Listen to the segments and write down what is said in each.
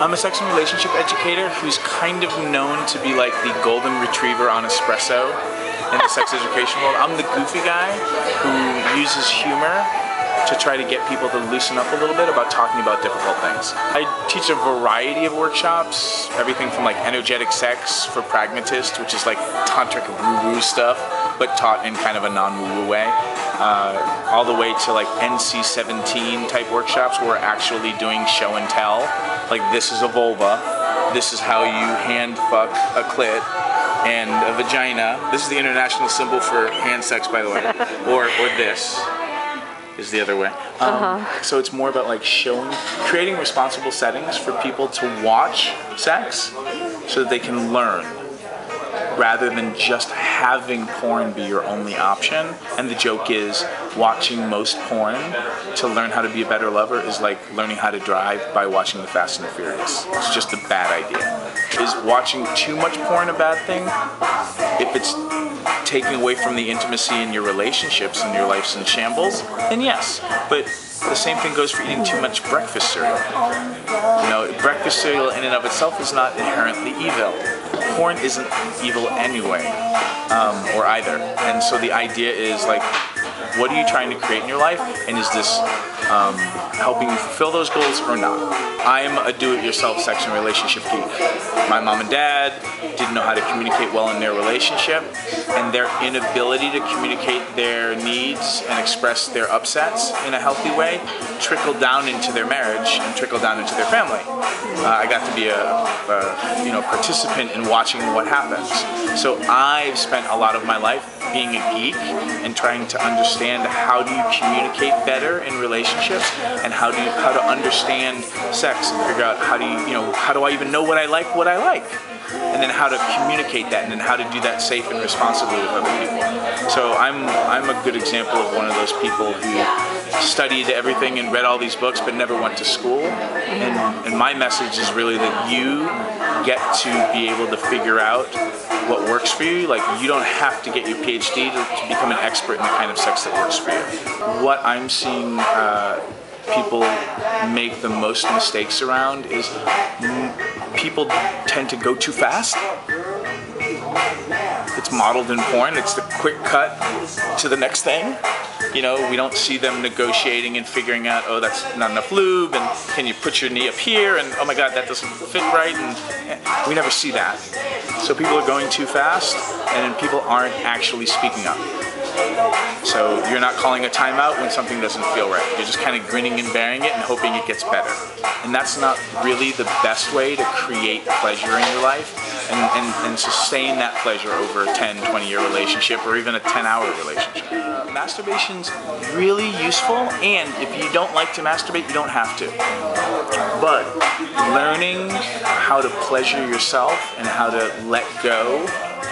I'm a sex and relationship educator who's kind of known to be like the golden retriever on espresso in the sex education world. I'm the goofy guy who uses humor to try to get people to loosen up a little bit about talking about difficult things. I teach a variety of workshops, everything from like energetic sex for pragmatists, which is like tantric woo-woo stuff, but taught in kind of a non-woo-woo way, all the way to like NC-17 type workshops where we're actually doing show and tell. Like, this is a vulva, this is how you hand fuck a clit and a vagina. This is the international symbol for hand sex, by the way, or this is the other way. So it's more about like creating responsible settings for people to watch sex so that they can learn, rather than just having porn be your only option. And the joke is, watching most porn to learn how to be a better lover is like learning how to drive by watching the Fast and the Furious. It's just a bad idea. Is watching too much porn a bad thing? If it's taking away from the intimacy in your relationships and your life's in shambles, then yes. But the same thing goes for eating too much breakfast cereal. You know, breakfast cereal in and of itself is not inherently evil. Porn isn't evil anyway, or either. And so the idea is like, what are you trying to create in your life? And is this helping you fulfill those goals or not? I'm a do-it-yourself sex and relationship geek. My mom and dad didn't know how to communicate well in their relationship, and their inability to communicate their needs and express their upsets in a healthy way trickled down into their marriage and trickled down into their family. I got to be a participant in watching what happens. So I've spent a lot of my life being a geek and trying to understand how do you communicate better in relationships, and how to understand sex and figure out how do I even know what I like, and then how to communicate that, and then how to do that safe and responsibly with other people. So I'm a good example of one of those people who studied everything and read all these books but never went to school. And my message is really that you get to be able to figure out what works for you. Like, you don't have to get your PhD to become an expert in the kind of sex that works for you. What I'm seeing people make the most mistakes around is people tend to go too fast. It's modeled in porn. It's the quick cut to the next thing. You know, we don't see them negotiating and figuring out, oh, that's not enough lube, and can you put your knee up here, and oh my God, that doesn't fit right, and we never see that. So people are going too fast, and then people aren't actually speaking up. So you're not calling a timeout when something doesn't feel right. You're just kind of grinning and bearing it and hoping it gets better. And that's not really the best way to create pleasure in your life and sustain that pleasure over a 10, 20-year relationship or even a 10-hour relationship. Masturbation's really useful, and if you don't like to masturbate, you don't have to. But learning how to pleasure yourself and how to let go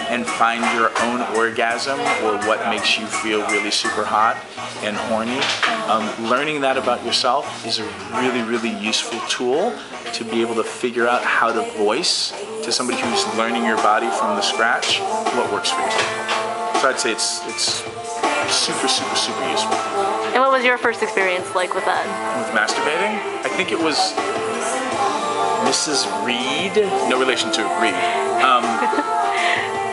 and find your own orgasm, or what makes you feel really super hot and horny, learning that about yourself is a really, really useful tool to be able to figure out how to voice to somebody who's learning your body from the scratch what works for you. So I'd say it's super, super, super useful. And what was your first experience like with that? With masturbating? I think it was Mrs. Reid, no relation to Reid,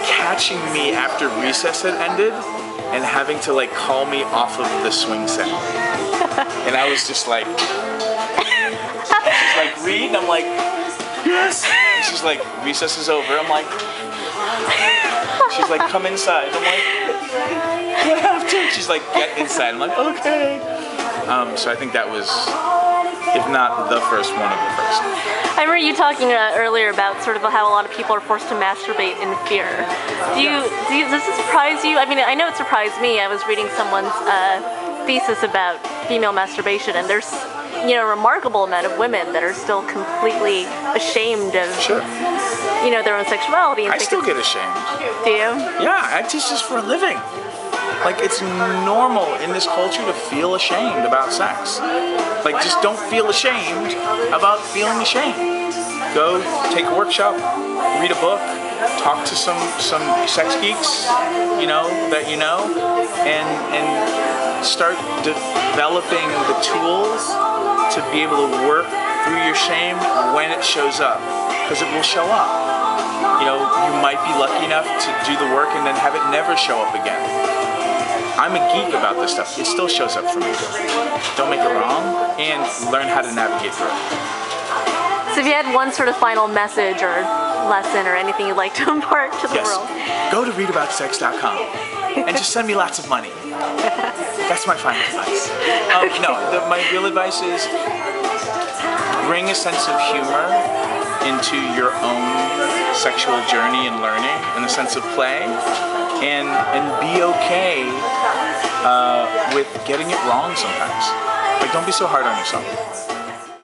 catching me after recess had ended and having to like call me off of the swing set. And I was just like, she's like, Reid? And I'm like, yes. And she's like, recess is over. I'm like, she's like, come inside. I'm like, you have to. She's like, get inside. I'm like, okay. So I think that was, if not the first, one of the first. I remember you talking earlier about sort of how a lot of people are forced to masturbate in fear. Does it surprise you? I mean, I know it surprised me. I was reading someone's thesis about female masturbation, and there's a remarkable amount of women that are still completely ashamed of their own sexuality. And I still get ashamed. Do you? Yeah, I teach this for a living. Like, it's normal in this culture to feel ashamed about sex. Like, just don't feel ashamed about feeling ashamed. Go take a workshop, read a book, talk to some sex geeks, and start developing the tools to be able to work through your shame when it shows up, because it will show up. You know, you might be lucky enough to do the work and then have it never show up again. I'm a geek about this stuff. It still shows up for me. Don't make it wrong, and learn how to navigate through it. So if you had one sort of final message or lesson or anything you'd like to impart to the world. Go to readaboutsex.com and just send me lots of money. That's my final advice. My real advice is bring a sense of humor into your own sexual journey and learning, and a sense of play, and be okay with getting it wrong sometimes. Like, don't be so hard on yourself.